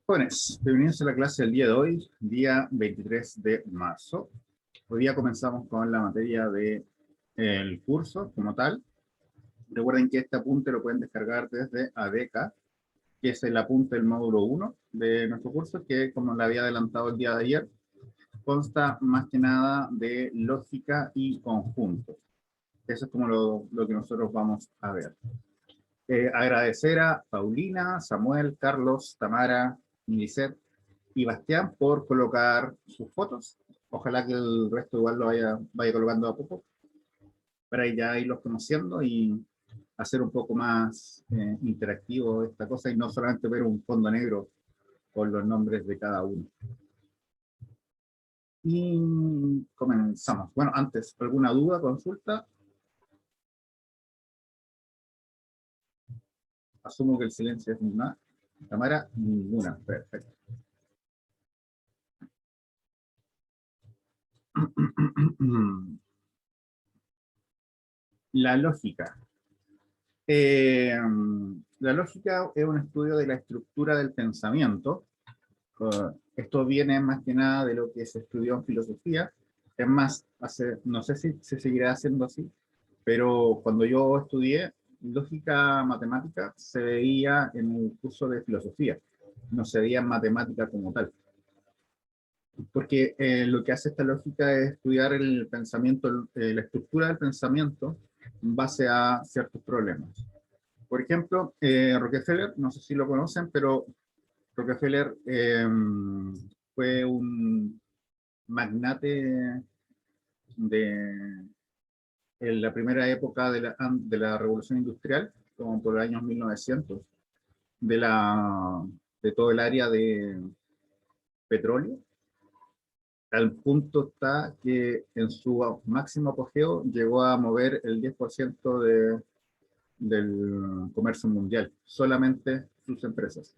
Jóvenes, bienvenidos a la clase del día de hoy, día 23 de marzo. Hoy día comenzamos con la materia del curso como tal. Recuerden que este apunte lo pueden descargar desde ADECA, que es el apunte del módulo 1 de nuestro curso, que como le había adelantado el día de ayer, consta más que nada de lógica y conjuntos. Eso es como lo que nosotros vamos a ver. Agradecer a Paulina, Samuel, Carlos, Tamara, Milicet y Bastián por colocar sus fotos. Ojalá que el resto igual lo vaya colocando a poco para ya irlos conociendo y hacer un poco más interactivo esta cosa y no solamente ver un fondo negro con los nombres de cada uno. Y comenzamos. Bueno, antes, ¿alguna duda, consulta? Asumo que el silencio es ninguna. Tamara, ninguna. Perfecto. La lógica. La lógica es un estudio de la estructura del pensamiento. Esto viene más que nada de lo que se estudió en filosofía. Es más, no sé si se seguirá haciendo así, pero cuando yo estudié lógica matemática se veía en un curso de filosofía, no se veía en matemática como tal. Porque lo que hace esta lógica es estudiar el pensamiento, la estructura del pensamiento en base a ciertos problemas. Por ejemplo, Rockefeller, no sé si lo conocen, pero Rockefeller fue un magnate de en la primera época de la Revolución Industrial, como por los años 1900, de todo el área de petróleo. Al punto está que en su máximo apogeo llegó a mover el 10% del comercio mundial, solamente sus empresas.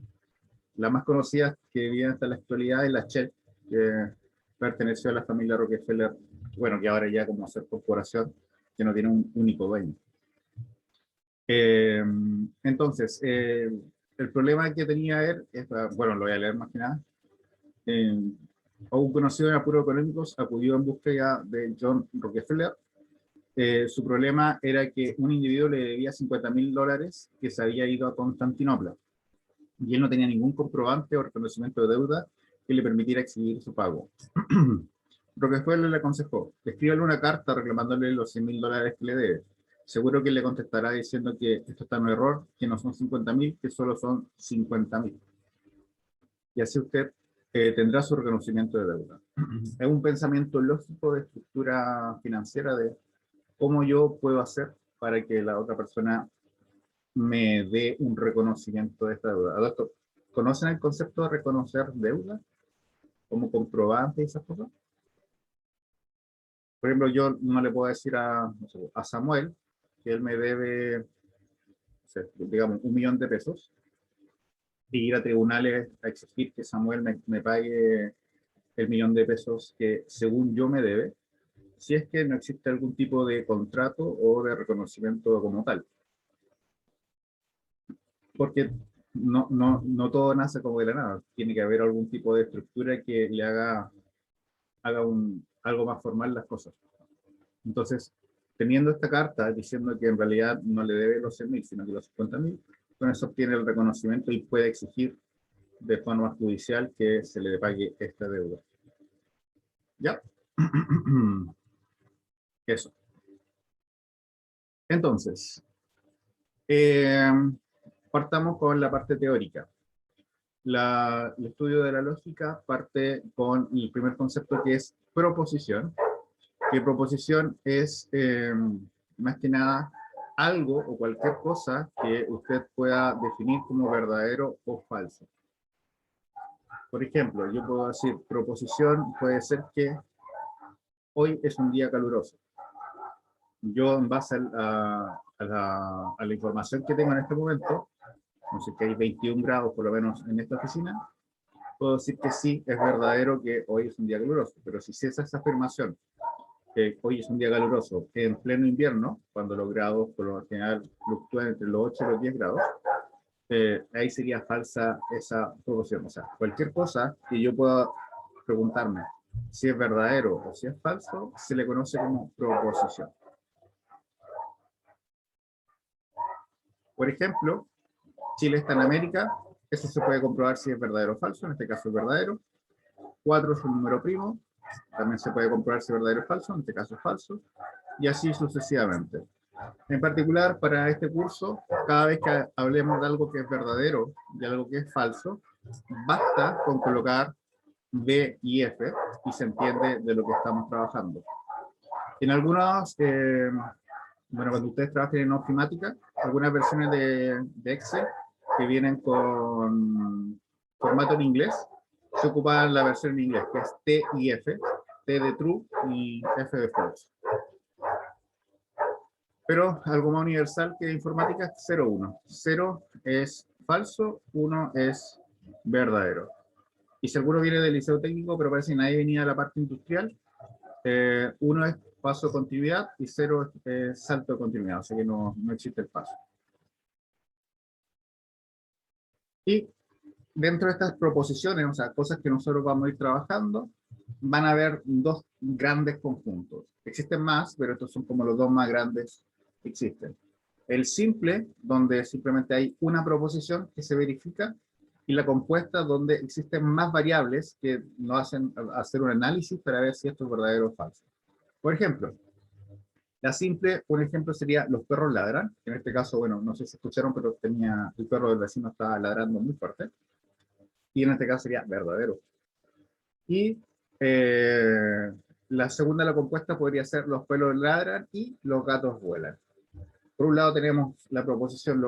La más conocida que vive hasta la actualidad es la Shell, que perteneció a la familia Rockefeller, bueno, que ahora ya como hacer corporación, que no tiene un único dueño. Entonces, el problema que tenía él, bueno, lo voy a leer más que nada, un conocido en apuros económicos acudió en búsqueda de John Rockefeller. Su problema era que un individuo le debía $50.000 que se había ido a Constantinopla y él no tenía ningún comprobante o reconocimiento de deuda que le permitiera exigir su pago. Rockefeller le aconsejó, escríbale una carta reclamándole los $100.000 que le debe. Seguro que le contestará diciendo que esto está en un error, que no son 50.000, que solo son 50.000. Y así usted tendrá su reconocimiento de deuda. Es un pensamiento lógico de estructura financiera de cómo yo puedo hacer para que la otra persona me dé un reconocimiento de esta deuda. ¿Conocen el concepto de reconocer deuda como comprobante y esas cosas? Por ejemplo, yo no le puedo decir a Samuel que él me debe, o sea, digamos, $1.000.000 y ir a tribunales a exigir que Samuel me pague el $1.000.000 que según yo me debe, si es que no existe algún tipo de contrato o de reconocimiento como tal. Porque no todo nace como de la nada. Tiene que haber algún tipo de estructura que le haga algo más formal las cosas. Entonces, teniendo esta carta diciendo que en realidad no le debe los 100.000, sino que los 50.000, con eso obtiene el reconocimiento y puede exigir de forma judicial que se le pague esta deuda. ¿Ya? Eso. Entonces, partamos con la parte teórica. El estudio de la lógica parte con el primer concepto que es proposición, que proposición es más que nada algo o cualquier cosa que usted pueda definir como verdadero o falso. Por ejemplo, yo puedo decir, proposición puede ser que hoy es un día caluroso. Yo en base a la información que tengo en este momento, no sé que hay 21 grados por lo menos en esta oficina, puedo decir que sí, es verdadero que hoy es un día caluroso, pero si es esa afirmación, que hoy es un día caluroso, en pleno invierno, cuando los grados por lo general fluctúan entre los 8 y los 10 grados, ahí sería falsa esa proposición. O sea, cualquier cosa que yo pueda preguntarme si es verdadero o si es falso, se le conoce como proposición. Por ejemplo, Chile está en América, eso se puede comprobar si es verdadero o falso, en este caso es verdadero. 4 es un número primo, también se puede comprobar si es verdadero o falso, en este caso es falso, y así sucesivamente. En particular, para este curso, cada vez que hablemos de algo que es verdadero y algo que es falso, basta con colocar B y F y se entiende de lo que estamos trabajando. En algunas, bueno, cuando ustedes trabajen en ofimática, algunas versiones de Excel que vienen con formato en inglés, se ocupa la versión en inglés, que es T y F, T de true y F de false. Pero algo más universal que informática es 0, 1. 0 es falso, 1 es verdadero. Y si alguno viene del liceo técnico, pero parece que nadie venía de la parte industrial, 1 es paso de continuidad y 0 es salto de continuidad, o sea que no existe el paso. Y dentro de estas proposiciones, o sea, cosas que nosotros vamos a ir trabajando, van a haber dos grandes conjuntos. Existen más, pero estos son como los dos más grandes que existen. El simple, donde simplemente hay una proposición que se verifica, y la compuesta, donde existen más variables que nos hacen hacer un análisis para ver si esto es verdadero o falso. Por ejemplo, la simple, un ejemplo sería los perros ladran. En este caso, bueno, no sé si escucharon, pero el perro del vecino estaba ladrando muy fuerte. Y en este caso sería verdadero. Y la segunda, la compuesta, podría ser los perros ladran y los gatos vuelan. Por un lado tenemos la proposición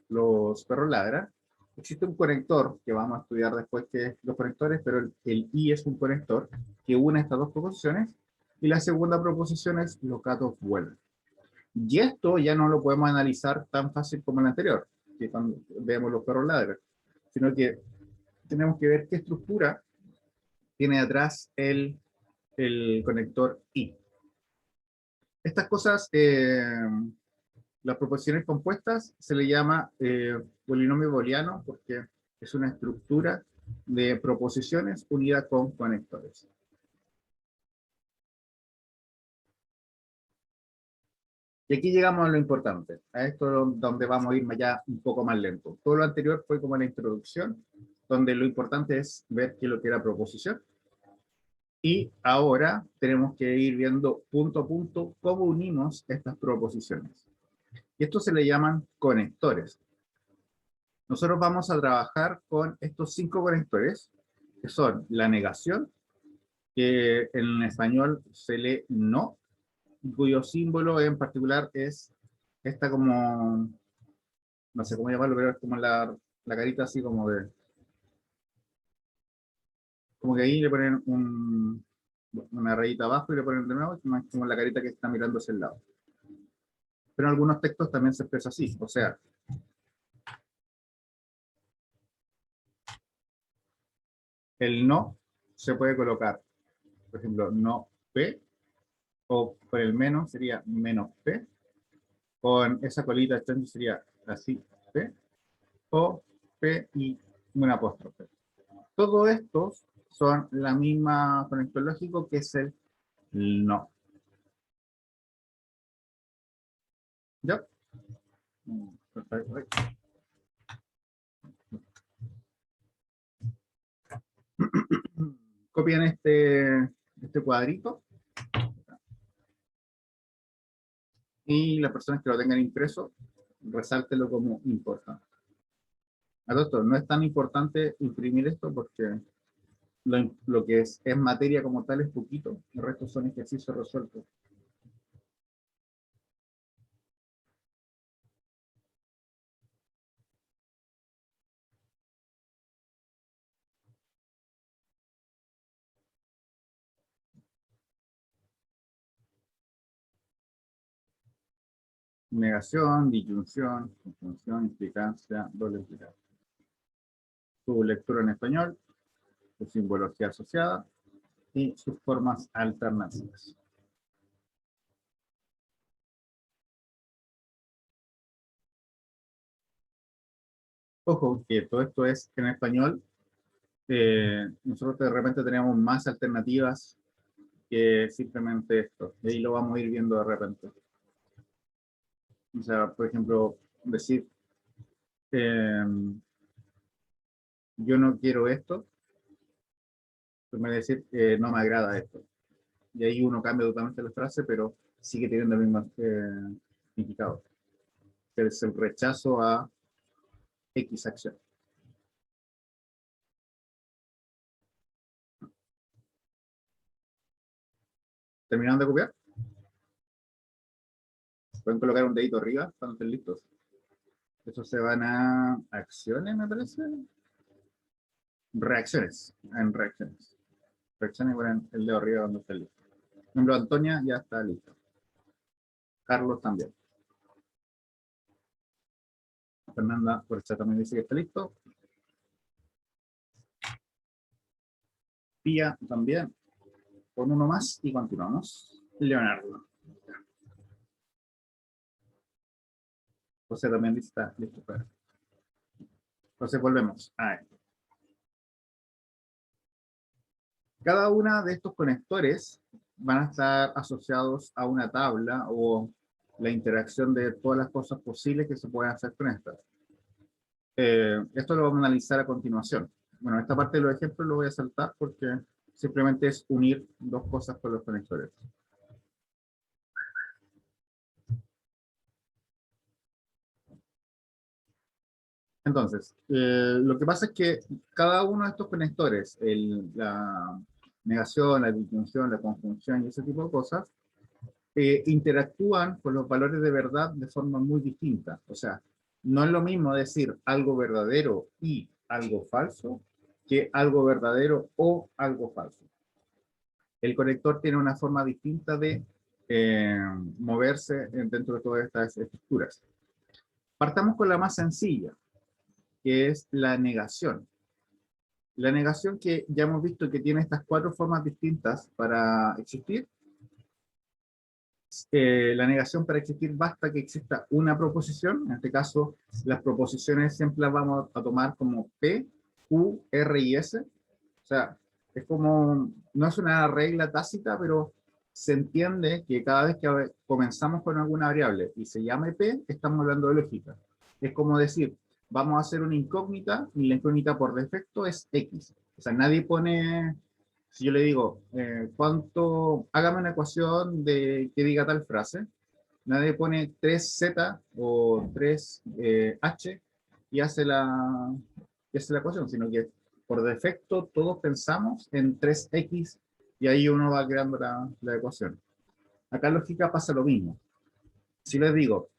los perros ladran. Existe un conector que vamos a estudiar después, que es los conectores, pero el y es un conector que une estas dos proposiciones. Y la segunda proposición es los gatos vuelan. Y esto ya no lo podemos analizar tan fácil como el anterior, que cuando vemos los perros ladran, sino que tenemos que ver qué estructura tiene atrás el conector I. Estas cosas, las proposiciones compuestas, se le llama polinomio booleano porque es una estructura de proposiciones unida con conectores. Y aquí llegamos a lo importante, a esto donde vamos a ir ya un poco más lento. Todo lo anterior fue como la introducción, donde lo importante es ver qué es lo que era proposición. Y ahora tenemos que ir viendo punto a punto cómo unimos estas proposiciones. Y esto se le llaman conectores. Nosotros vamos a trabajar con estos 5 conectores, que son la negación, que en español se lee no, cuyo símbolo en particular es esta como, no sé cómo llamarlo, pero es como la carita así como de, como que ahí le ponen una rayita abajo y le ponen de nuevo, como la carita que está mirando hacia el lado. Pero en algunos textos también se expresa así, o sea, el no se puede colocar, por ejemplo, no P, o por el menos sería menos P, con esa colita extensa sería así P, o P y un apóstrofe. Todos estos son la misma conector lógico que es el no. ¿Ya? Copian este cuadrito y las personas que lo tengan impreso, resáltelo como importante. Doctor, no es tan importante imprimir esto porque lo que es materia como tal es poquito, el resto son ejercicios resueltos. Negación, disyunción, conjunción, implicancia, doble implicancia. Su lectura en español, su simbología asociada y sus formas alternativas. Ojo, que todo esto es en español. Nosotros de repente tenemos más alternativas que simplemente esto. Y ahí lo vamos a ir viendo de repente. O sea, por ejemplo, decir, eh, yo no quiero esto, pues me decir, no me agrada esto. Y ahí uno cambia totalmente la frase, pero sigue teniendo el mismo significado. Es el rechazo a X acción. ¿Terminaron de copiar? Pueden colocar un dedito arriba cuando estén listos. Eso se van a acciones, me parece. Reacciones. En reacciones. Reacciones ponen el dedo arriba cuando estén listos. Por ejemplo, Antonia ya está lista. Carlos también. Fernanda por el chat también dice que está listo. Pía también. Con uno más y continuamos. Leonardo. José también está listo. Entonces volvemos a esto. Cada una de estos conectores van a estar asociados a una tabla o la interacción de todas las cosas posibles que se pueden hacer con estas. Esto lo vamos a analizar a continuación. Bueno, esta parte de los ejemplos lo voy a saltar porque simplemente es unir dos cosas con los conectores. Entonces, lo que pasa es que cada uno de estos conectores, la negación, la disjunción, la conjunción y ese tipo de cosas, interactúan con los valores de verdad de forma muy distinta. O sea, no es lo mismo decir algo verdadero y algo falso que algo verdadero o algo falso. El conector tiene una forma distinta de moverse dentro de todas estas estructuras. Partamos con la más sencilla, que es la negación. La negación, que ya hemos visto que tiene estas cuatro formas distintas para existir. La negación, para existir basta que exista una proposición. En este caso, las proposiciones siempre las vamos a tomar como P, Q, R y S. O sea, es como, no es una regla tácita, pero se entiende que cada vez que comenzamos con alguna variable y se llame P, estamos hablando de lógica. Es como decir, vamos a hacer una incógnita y la incógnita por defecto es X. O sea, nadie pone, si yo le digo, hágame una ecuación que diga tal frase, nadie pone 3Z o 3H y hace la ecuación, sino que por defecto todos pensamos en 3X y ahí uno va creando la ecuación. Acá en lógica pasa lo mismo. Si les digo,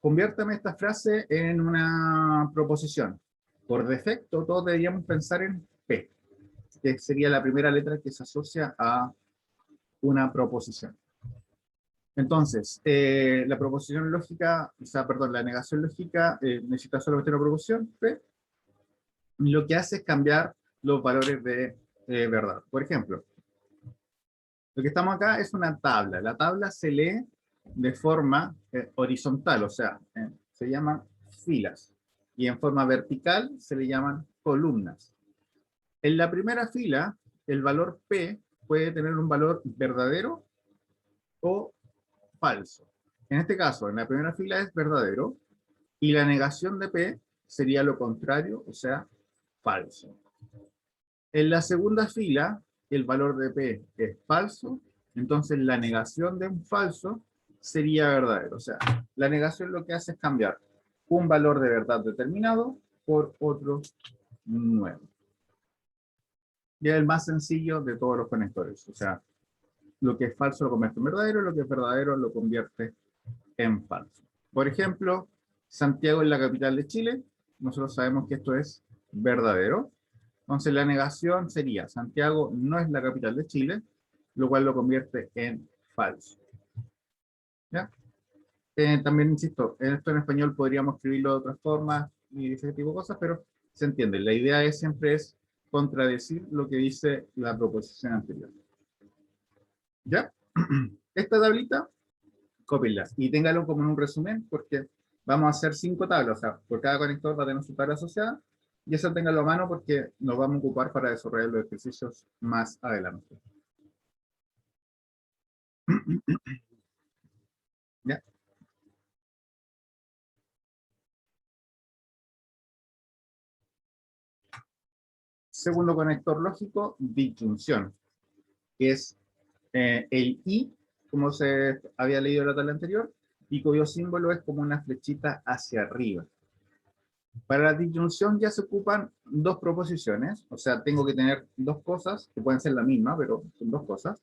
conviértame esta frase en una proposición, por defecto todos deberíamos pensar en P, que sería la primera letra que se asocia a una proposición. Entonces, la proposición lógica, o sea, perdón, la negación lógica necesita solamente una proposición, P, y lo que hace es cambiar los valores de verdad. Por ejemplo, lo que estamos acá es una tabla. La tabla se lee de forma horizontal, o sea, se llaman filas, y en forma vertical se le llaman columnas. En la primera fila, el valor P puede tener un valor verdadero o falso. En este caso, en la primera fila es verdadero, y la negación de P sería lo contrario, o sea, falso. En la segunda fila, el valor de P es falso, entonces la negación de un falso sería verdadero. O sea, la negación lo que hace es cambiar un valor de verdad determinado por otro nuevo. Y es el más sencillo de todos los conectores. O sea, lo que es falso lo convierte en verdadero, lo que es verdadero lo convierte en falso. Por ejemplo, Santiago es la capital de Chile. Nosotros sabemos que esto es verdadero. Entonces la negación sería, Santiago no es la capital de Chile, lo cual lo convierte en falso. ¿Ya? También insisto, esto en español podríamos escribirlo de otras formas y ese tipo de cosas, pero se entiende. La idea siempre es contradecir lo que dice la proposición anterior. ¿Ya? Esta tablita, cópienla y téngalo como en un resumen, porque vamos a hacer 5 tablas, o sea, por cada conector va a tener su tabla asociada, y eso ténganlo a mano porque nos vamos a ocupar para desarrollar los ejercicios más adelante. ¿Ya? Segundo conector lógico, disyunción, que es el I, como se había leído en la tabla anterior, y cuyo símbolo es como una flechita hacia arriba. Para la disyunción ya se ocupan dos proposiciones, o sea, tengo que tener dos cosas, que pueden ser la misma, pero son dos cosas.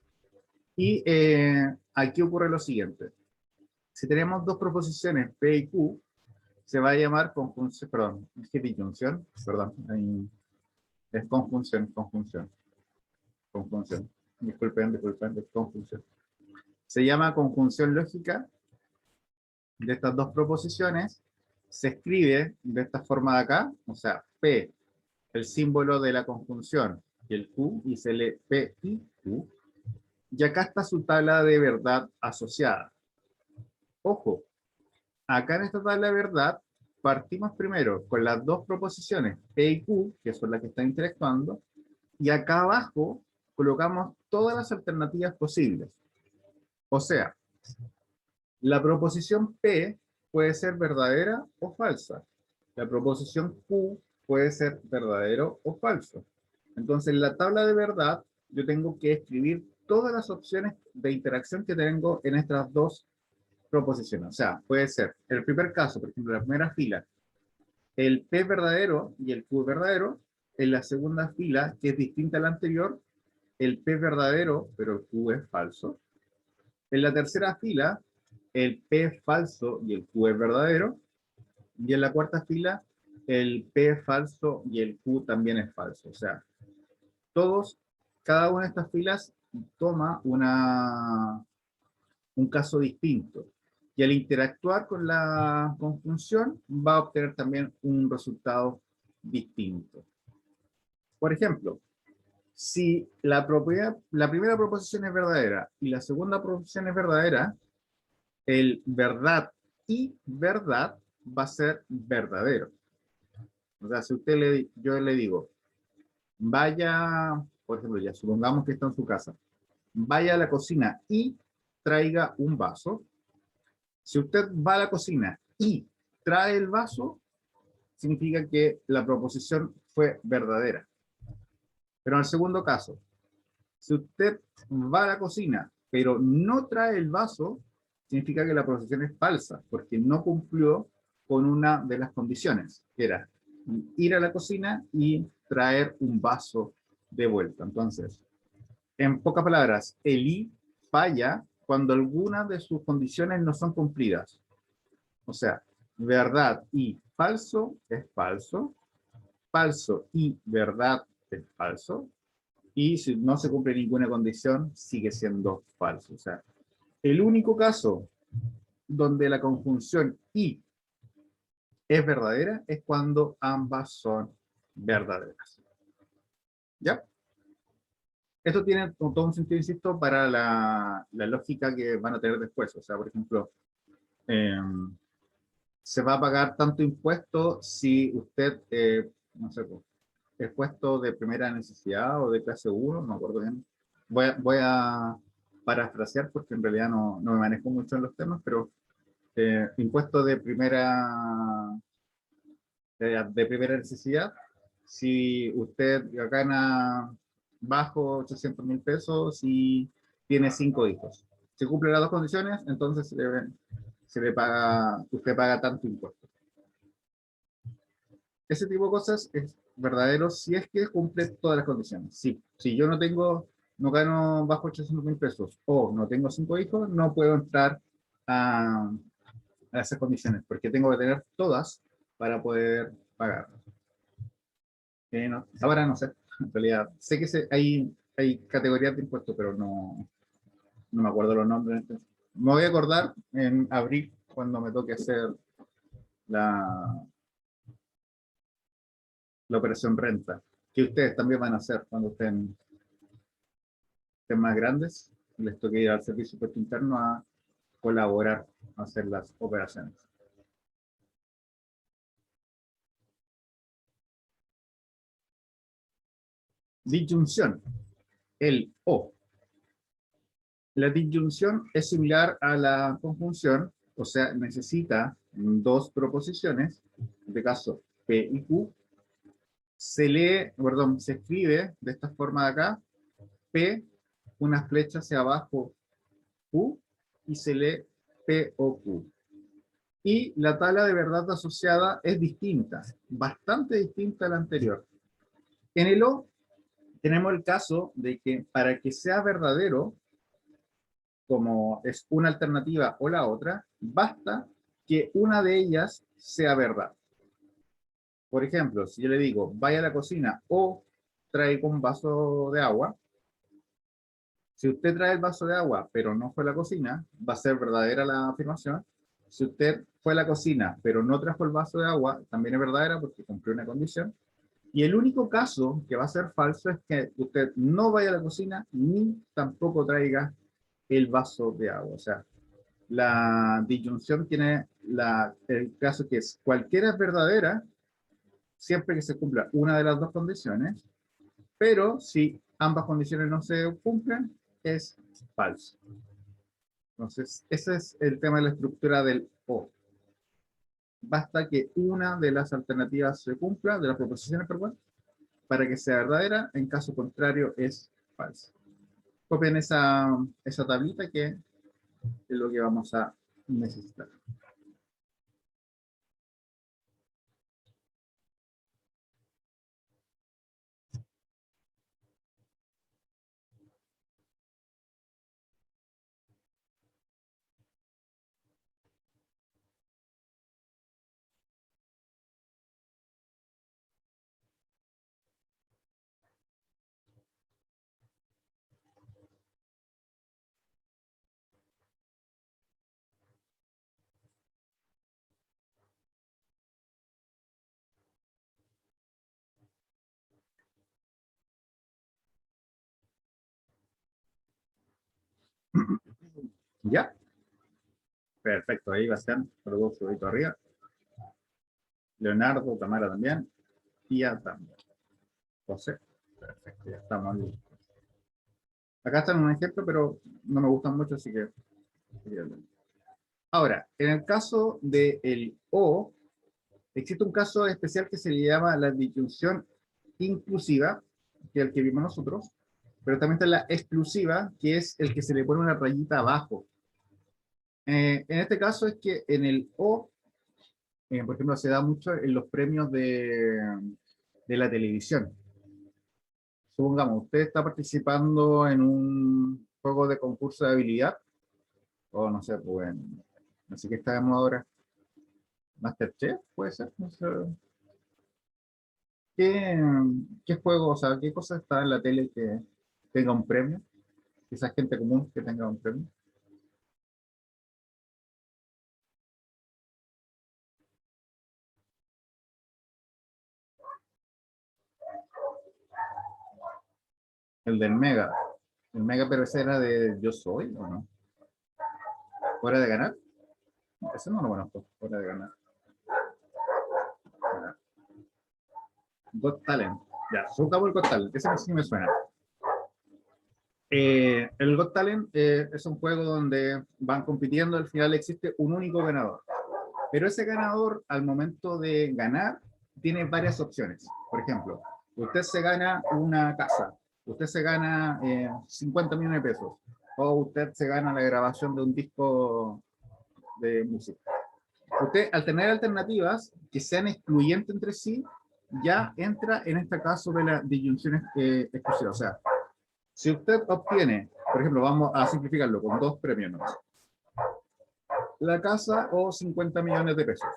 Y aquí ocurre lo siguiente. Si tenemos dos proposiciones P y Q, se va a llamar conjunción, perdón, es que disyunción, perdón, es conjunción. Disculpen, es conjunción. Se llama conjunción lógica de estas dos proposiciones. Se escribe de esta forma de acá, o sea, P, el símbolo de la conjunción, y el Q, y se lee P y Q. Y acá está su tabla de verdad asociada. Ojo, acá en esta tabla de verdad partimos primero con las dos proposiciones P y Q, que son las que están interactuando, y acá abajo colocamos todas las alternativas posibles. O sea, la proposición P puede ser verdadera o falsa. La proposición Q puede ser verdadero o falso. Entonces, en la tabla de verdad, yo tengo que escribir todas las opciones de interacción que tengo en estas dos proposiciones. O sea, puede ser, el primer caso, por ejemplo, la primera fila, el P es verdadero y el Q es verdadero. En la segunda fila, que es distinta a la anterior, el P es verdadero, pero el Q es falso. En la tercera fila, el P es falso y el Q es verdadero. Y en la cuarta fila, el P es falso y el Q también es falso. O sea, cada una de estas filas toma un caso distinto. Y al interactuar con la conjunción, va a obtener también un resultado distinto. Por ejemplo, si la primera proposición es verdadera y la segunda proposición es verdadera, el verdad y verdad va a ser verdadero. O sea, si yo le digo, vaya, por ejemplo, ya supongamos que está en su casa, vaya a la cocina y traiga un vaso. Si usted va a la cocina y trae el vaso, significa que la proposición fue verdadera. Pero en el segundo caso, si usted va a la cocina, pero no trae el vaso, significa que la proposición es falsa, porque no cumplió con una de las condiciones, que era ir a la cocina y traer un vaso de vuelta. Entonces, en pocas palabras, el I falla cuando alguna de sus condiciones no son cumplidas. O sea, verdad y falso es falso, falso y verdad es falso, y si no se cumple ninguna condición, sigue siendo falso. O sea, el único caso donde la conjunción y es verdadera es cuando ambas son verdaderas. ¿Ya? Esto tiene todo un sentido, insisto, para la lógica que van a tener después. O sea, por ejemplo, eh, se va a pagar tanto impuesto si usted, no sé, pues, es puesto de primera necesidad o de clase 1, no me acuerdo bien. Voy a parafrasear porque en realidad no me manejo mucho en los temas, pero impuesto de primera necesidad, si usted gana bajo 800.000 pesos y tiene 5 hijos. Si cumple las dos condiciones, entonces usted paga tanto impuesto. Ese tipo de cosas es verdadero si es que cumple todas las condiciones. Si yo no gano bajo 800.000 pesos o no tengo 5 hijos, no puedo entrar a esas condiciones, porque tengo que tener todas para poder pagar. Ahora no sé, en realidad, sé que hay categorías de impuestos, pero no me acuerdo los nombres. Me voy a acordar en abril, cuando me toque hacer la, la operación renta, que ustedes también van a hacer cuando estén más grandes, les toque ir al servicio de impuesto interno a colaborar, a hacer las operaciones. disyunción, el o. La disyunción es similar a la conjunción, o sea, necesita dos proposiciones, en este caso P y Q. Se lee, perdón, se escribe de esta forma de acá, P, una flecha hacia abajo, Q, y se lee P o Q. Y la tabla de verdad asociada es distinta, bastante distinta a la anterior. En el O tenemos el caso de que para que sea verdadero, como es una alternativa o la otra, basta que una de ellas sea verdad. Por ejemplo, si yo le digo, vaya a la cocina o traiga un vaso de agua, si usted trae el vaso de agua, pero no fue a la cocina, va a ser verdadera la afirmación. Si usted fue a la cocina, pero no trajo el vaso de agua, también es verdadera porque cumplió una condición. Y el único caso que va a ser falso es que usted no vaya a la cocina ni tampoco traiga el vaso de agua. O sea, la disyunción tiene el caso que es cualquiera es verdadera siempre que se cumpla una de las dos condiciones, pero si ambas condiciones no se cumplen, es falso. Entonces, ese es el tema de la estructura del O. Basta que una de las alternativas se cumpla, de las proposiciones, perdón, para que sea verdadera, en caso contrario es falsa. Copien esa tablita que es lo que vamos a necesitar. ¿Ya? Perfecto, ahí Bastián, colocó su dedito arriba. Leonardo, Tamara también. Tía también. José. Perfecto, ya estamos listos. Acá está un ejemplo, pero no me gustan mucho, así que... Ahora, en el caso del O, existe un caso especial que se le llama la disyunción inclusiva, que es el que vimos nosotros, pero también está la exclusiva, que es el que se le pone una rayita abajo. En este caso es que en el O, por ejemplo, se da mucho en los premios de la televisión. Supongamos, usted está participando en un juego de concurso de habilidad, o no sé, pues, no sé qué está de moda ahora, Masterchef, puede ser, no sé. ¿Qué, qué juego, o sea, qué cosa está en la tele que tenga un premio? Quizás gente común que tenga un premio. El del Mega. El Mega, pero ese era de Yo Soy, ¿o no? ¿Hora de ganar? Ese no lo conozco, Hora de ganar. Got Talent. Ya, buscamos el Got Talent, ese sí me suena. El Got Talent es un juego donde van compitiendo, al final existe un único ganador. Pero ese ganador, al momento de ganar, tiene varias opciones. Por ejemplo, usted se gana una casa, usted se gana 50 millones de pesos, o usted se gana la grabación de un disco de música. Usted, al tener alternativas que sean excluyentes entre sí, ya entra en este caso de la disyunción exclusiva. O sea, si usted obtiene, por ejemplo, vamos a simplificarlo con dos premios, ¿no? La casa o 50 millones de pesos.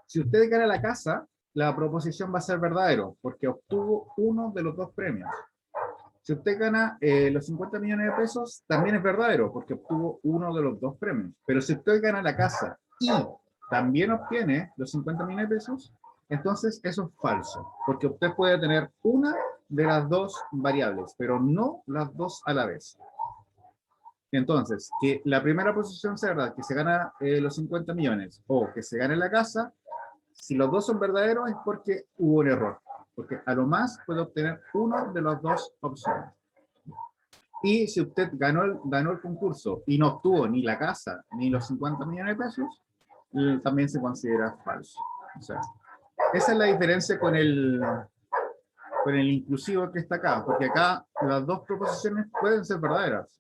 Si usted gana la casa, la proposición va a ser verdadero, porque obtuvo uno de los dos premios. Si usted gana los 50 millones de pesos, también es verdadero, porque obtuvo uno de los dos premios. Pero si usted gana la casa y también obtiene los 50 millones de pesos, entonces eso es falso, porque usted puede tener una de las dos variables, pero no las dos a la vez. Entonces, que la primera posición sea verdad, que se gana los 50 millones, o que se gane la casa, si los dos son verdaderos es porque hubo un error, porque a lo más puede obtener uno de las dos opciones. Y si usted ganó el concurso y no obtuvo ni la casa ni los 50 millones de pesos, también se considera falso. O sea, esa es la diferencia con el inclusivo que está acá, porque acá las dos proposiciones pueden ser verdaderas,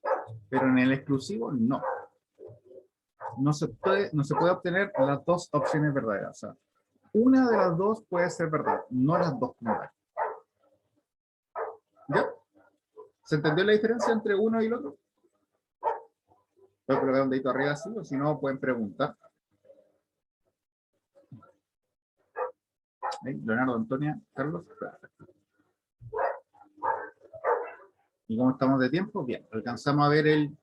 pero en el exclusivo no. No se puede obtener las dos opciones verdaderas. O sea, una de las dos puede ser verdad, no las dos como tal. ¿Ya? ¿Se entendió la diferencia entre uno y el otro? Voy a colocar un dedito arriba así, o si no, pueden preguntar. Leonardo, Antonia, Carlos. ¿Y cómo estamos de tiempo? Bien, alcanzamos a ver el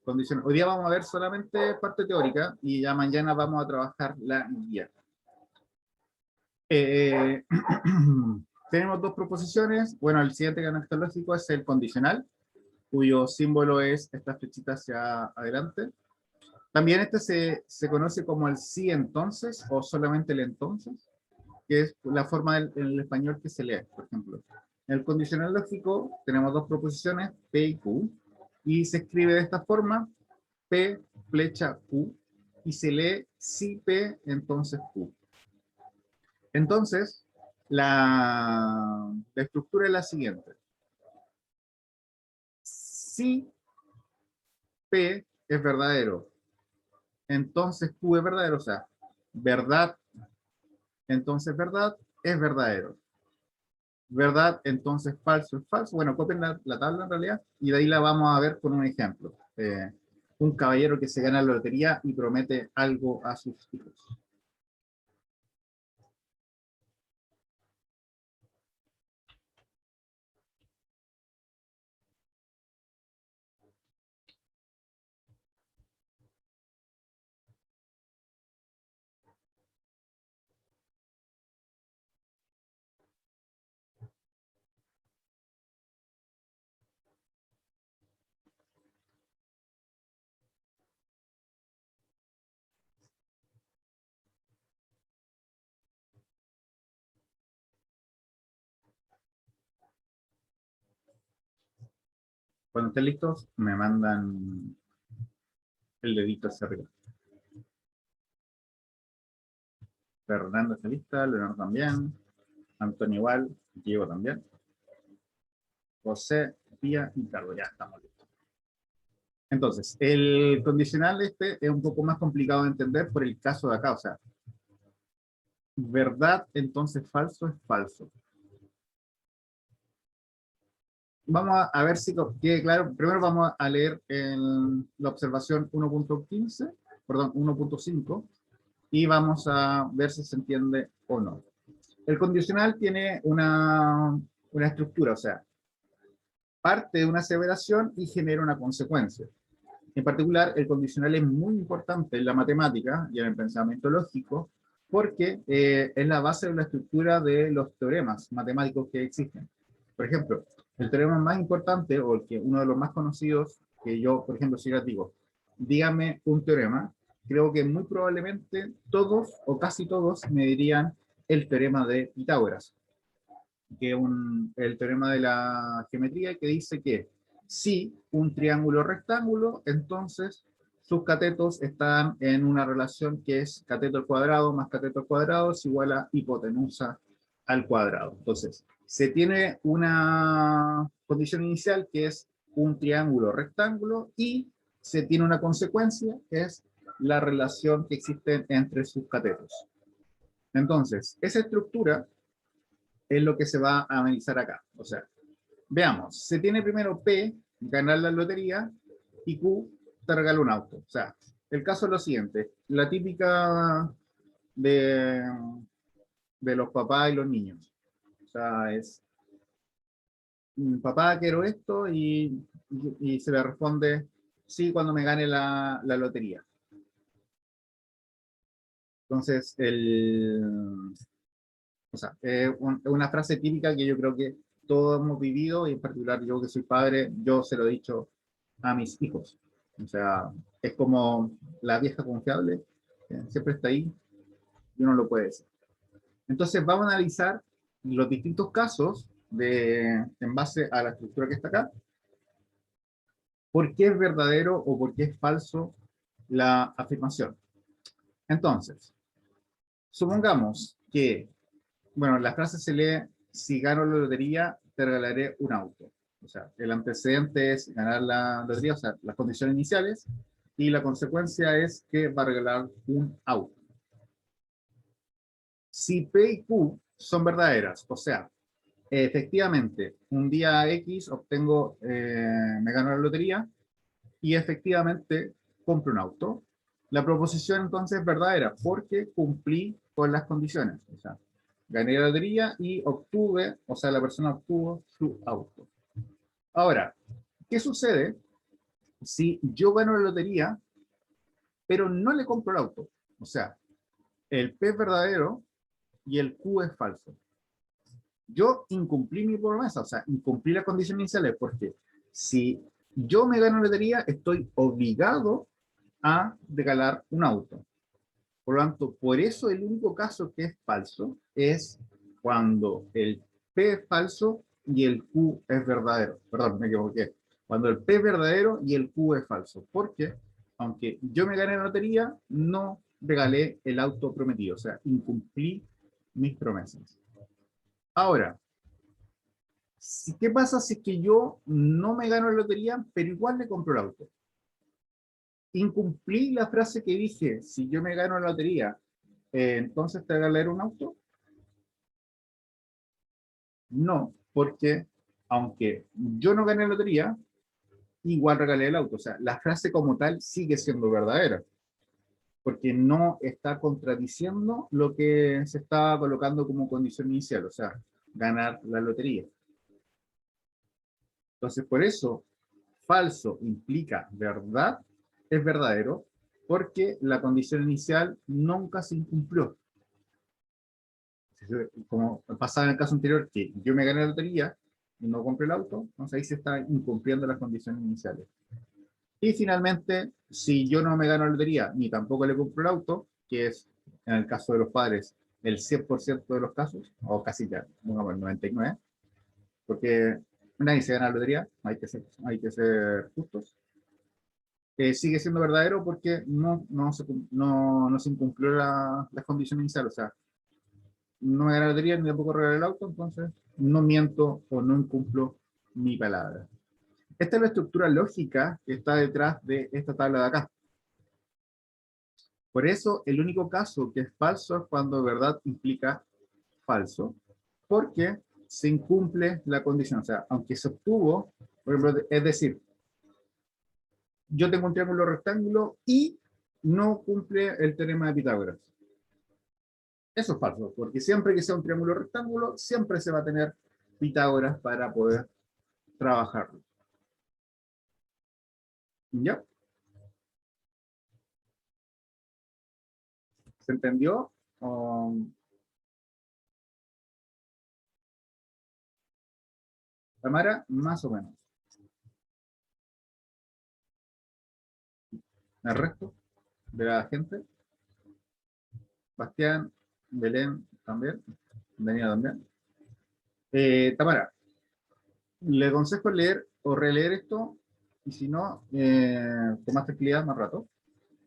condicional. Hoy día vamos a ver solamente parte teórica y ya mañana vamos a trabajar la guía. Tenemos dos proposiciones. Bueno, el siguiente característico es el condicional, cuyo símbolo es esta flechita hacia adelante. También este se conoce como el sí entonces o solamente el entonces, que es la forma en el español que se lee, por ejemplo. En el condicional lógico tenemos dos proposiciones, P y Q, y se escribe de esta forma, P, flecha, Q, y se lee si P, entonces Q. Entonces, la estructura es la siguiente. Si P es verdadero, entonces Q es verdadero, o sea, verdad, entonces verdad, es verdadero. Verdad, entonces falso es falso. Bueno, copien la tabla en realidad, y de ahí la vamos a ver con un ejemplo. Un caballero que se gana la lotería y promete algo a sus hijos. Cuando estén listos, me mandan el dedito hacia arriba. Fernando está lista, Leonardo también, Antonio igual, Diego también, José, Pía y Carlos, ya estamos listos. Entonces, el condicional este es un poco más complicado de entender por el caso de acá, o sea, verdad, entonces falso es falso. Vamos a ver si quede claro. Primero vamos a leer la observación 1.15, perdón, 1.5, y vamos a ver si se entiende o no. El condicional tiene una estructura, o sea, parte de una aseveración y genera una consecuencia. En particular, el condicional es muy importante en la matemática y en el pensamiento lógico, porque es la base de la estructura de los teoremas matemáticos que existen. Por ejemplo, el teorema más importante, o uno de los más conocidos, que yo, por ejemplo, si les digo, dígame un teorema, creo que muy probablemente todos, o casi todos, me dirían el teorema de Pitágoras, que es el teorema de la geometría que dice que si un triángulo rectángulo, entonces sus catetos están en una relación que es cateto al cuadrado más cateto al cuadrado es igual a hipotenusa al cuadrado. Entonces, se tiene una condición inicial que es un triángulo rectángulo y se tiene una consecuencia que es la relación que existe entre sus catetos. Entonces, esa estructura es lo que se va a analizar acá. O sea, veamos, se tiene primero P, ganar la lotería, y Q, te regala un auto. O sea, el caso es lo siguiente, la típica de, de los papás y los niños. O sea, es, papá, quiero esto, y se le responde, sí, cuando me gane la lotería. Entonces, o sea, es una frase típica que yo creo que todos hemos vivido, y en particular yo que soy padre, yo se lo he dicho a mis hijos. O sea, es como la vieja confiable, siempre está ahí y uno lo puede decir. Entonces vamos a analizar los distintos casos en base a la estructura que está acá, por qué es verdadero o por qué es falso la afirmación. Entonces, supongamos que, bueno, la frase se lee, si gano la lotería, te regalaré un auto. O sea, el antecedente es ganar la lotería, o sea, las condiciones iniciales, y la consecuencia es que va a regalar un auto. Si P y Q son verdaderas, o sea, efectivamente, un día X obtengo, me gano la lotería, y efectivamente compro un auto, la proposición entonces es verdadera, porque cumplí con las condiciones. O sea, gané la lotería y obtuve, o sea, la persona obtuvo su auto. Ahora, ¿qué sucede si yo gano la lotería, pero no le compro el auto? O sea, el P es verdadero y el Q es falso. Yo incumplí mi promesa, o sea, incumplí las condiciones iniciales, porque si yo me gano la lotería, estoy obligado a regalar un auto. Por lo tanto, por eso el único caso que es falso es cuando el P es falso y el Q es verdadero. Perdón, me equivoqué. Cuando el P es verdadero y el Q es falso. Porque, aunque yo me gané la lotería, no regalé el auto prometido. O sea, incumplí mis promesas. Ahora, ¿qué pasa si es que yo no me gano la lotería, pero igual le compro el auto? Incumplí la frase que dije, si yo me gano la lotería, entonces te regalaré un auto. No, porque aunque yo no gané la lotería, igual regalé el auto. O sea, la frase como tal sigue siendo verdadera, porque no está contradiciendo lo que se estaba colocando como condición inicial, o sea, ganar la lotería. Entonces, por eso, falso implica verdad, es verdadero, porque la condición inicial nunca se incumplió. Como pasaba en el caso anterior, que yo me gané la lotería y no compré el auto, entonces ahí se está incumpliendo las condiciones iniciales. Y finalmente, si yo no me gano la lotería ni tampoco le compro el auto, que es en el caso de los padres el 100% de los casos, o casi ya, digamos el 99%, porque nadie se gana la lotería, hay que ser justos, sigue siendo verdadero porque no se incumplió las condiciones iniciales, o sea, no me ganaría ni tampoco regalar el auto, entonces no miento o no incumplo mi palabra. Esta es la estructura lógica que está detrás de esta tabla de acá. Por eso, el único caso que es falso es cuando verdad implica falso, porque se incumple la condición. O sea, aunque se obtuvo, por ejemplo, es decir, yo tengo un triángulo rectángulo y no cumple el teorema de Pitágoras. Eso es falso, porque siempre que sea un triángulo rectángulo, siempre se va a tener Pitágoras para poder trabajarlo. ¿Ya? ¿Se entendió? Tamara, más o menos. El resto de la gente, Bastián, Belén también, Daniela también. Tamara, le aconsejo leer o releer esto, y si no, con más tranquilidad, más rato.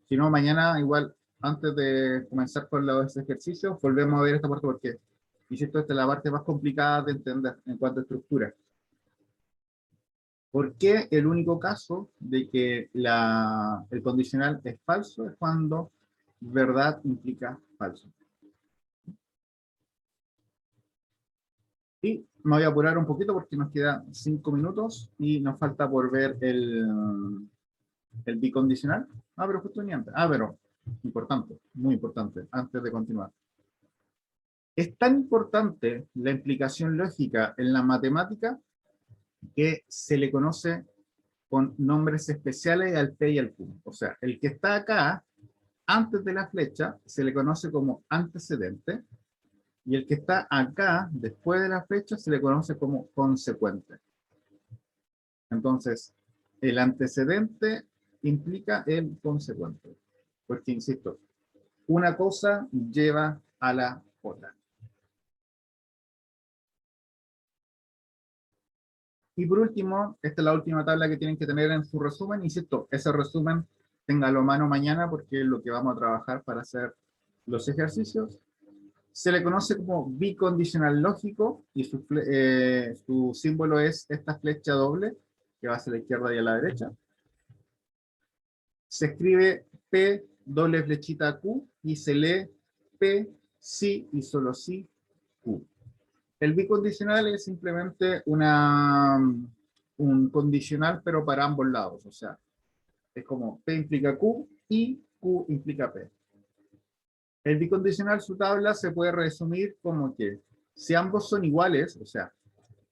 Si no, mañana igual, antes de comenzar con los ejercicios, volvemos a ver esta parte porque, insisto, esta es la parte más complicada de entender en cuanto a estructura. ¿Por qué el único caso de que el condicional es falso es cuando verdad implica falso? Y me voy a apurar un poquito porque nos quedan 5 minutos y nos falta por ver el bicondicional. Ah, pero justo ni antes. Ah, pero importante, muy importante, antes de continuar. Es tan importante la implicación lógica en la matemática que se le conoce con nombres especiales al P y al Q. O sea, el que está acá, antes de la flecha, se le conoce como antecedente, y el que está acá, después de la flecha, se le conoce como consecuente. Entonces, el antecedente implica el consecuente. Porque, insisto, una cosa lleva a la otra. Y por último, esta es la última tabla que tienen que tener en su resumen. Insisto, ese resumen téngalo a mano mañana porque es lo que vamos a trabajar para hacer los ejercicios. Se le conoce como bicondicional lógico y su símbolo es esta flecha doble que va hacia la izquierda y a la derecha. Se escribe P doble flechita Q y se lee P, sí y solo sí, Q. El bicondicional es simplemente un condicional, pero para ambos lados. O sea, es como P implica Q y Q implica P. El bicondicional, su tabla se puede resumir como que si ambos son iguales, o sea,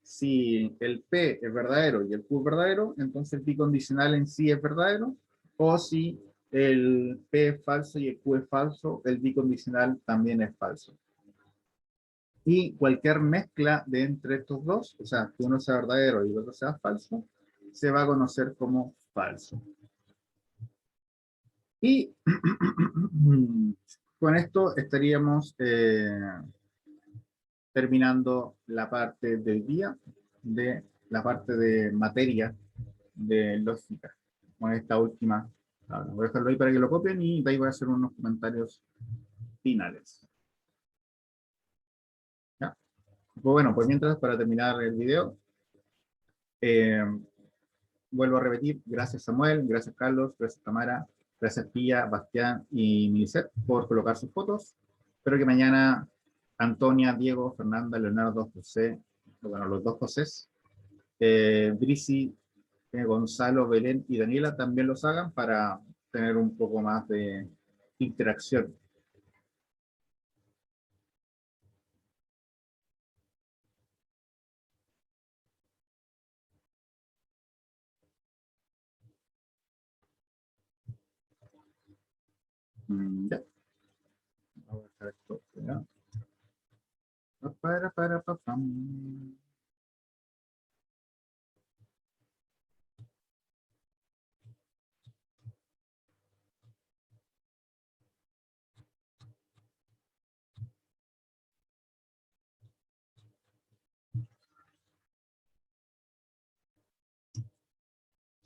si el P es verdadero y el Q es verdadero, entonces el bicondicional en sí es verdadero, o si el P es falso y el Q es falso, el bicondicional también es falso. Y cualquier mezcla de entre estos dos, o sea, que uno sea verdadero y el otro sea falso, se va a conocer como falso. Y con esto estaríamos terminando la parte del día de la parte de materia de lógica con esta última tabla. Voy a dejarlo ahí para que lo copien y de ahí voy a hacer unos comentarios finales. ¿Ya? Pues bueno, pues mientras, para terminar el video, eh, vuelvo a repetir, gracias Samuel, gracias Carlos, gracias Tamara, gracias Pía, Bastián y Milicet por colocar sus fotos. Espero que mañana Antonia, Diego, Fernanda, Leonardo, José, bueno, los dos Josés, Brisi, Gonzalo, Belén y Daniela también los hagan para tener un poco más de interacción. Ya. Vamos a dejar esto, ¿ya? Pam.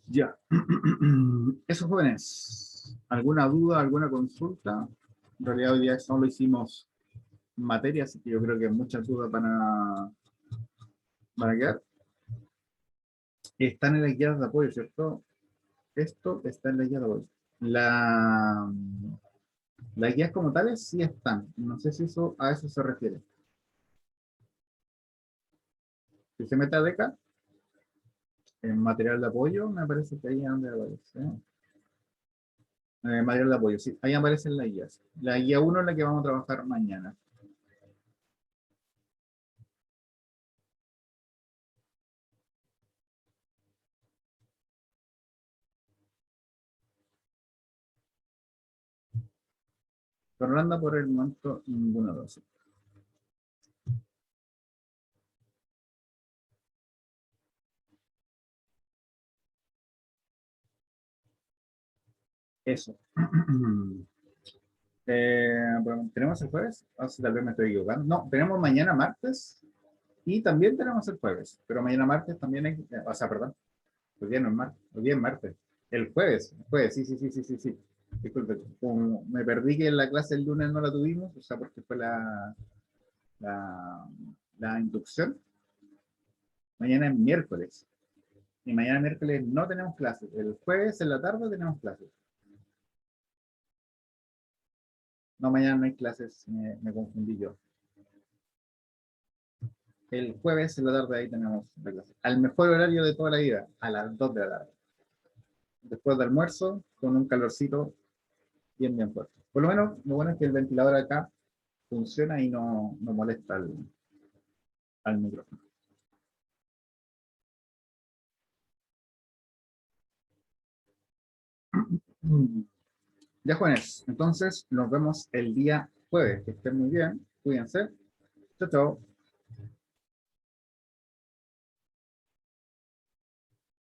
Ya. Esos jóvenes, ¿alguna duda, alguna consulta? En realidad hoy día solo hicimos materia, así que yo creo que muchas dudas van a quedar. Están en las guías de apoyo, ¿cierto? Esto está en las guías de apoyo. Las guías como tales sí están. No sé si eso a eso se refiere. Si se mete a DECA, en material de apoyo, me parece que ahí es donde aparece. Material de apoyo, sí, ahí aparecen las guías. La guía 1 es la que vamos a trabajar mañana. Fernanda, por el momento, ninguna dosis. Eso. Bueno, ¿tenemos el jueves? O si tal vez me estoy equivocando. No, tenemos mañana martes y también tenemos el jueves. Pero mañana martes también hay, o sea, perdón, hoy día no es martes, hoy día es martes. El jueves, sí, sí, sí, sí, sí, sí. Disculpe, como me perdí que en la clase el lunes no la tuvimos, o sea, porque fue la, la inducción. Mañana es miércoles. Y mañana miércoles no tenemos clases. El jueves en la tarde tenemos clases. No, mañana no hay clases, me confundí yo. El jueves en la tarde ahí tenemos la clase. Al mejor horario de toda la vida, a las 2 de la tarde. Después del almuerzo, con un calorcito bien, bien fuerte. Por lo menos, lo bueno es que el ventilador acá funciona y no molesta al micrófono. Ya, jóvenes, entonces nos vemos el día jueves. Que estén muy bien, cuídense. Chao, chao.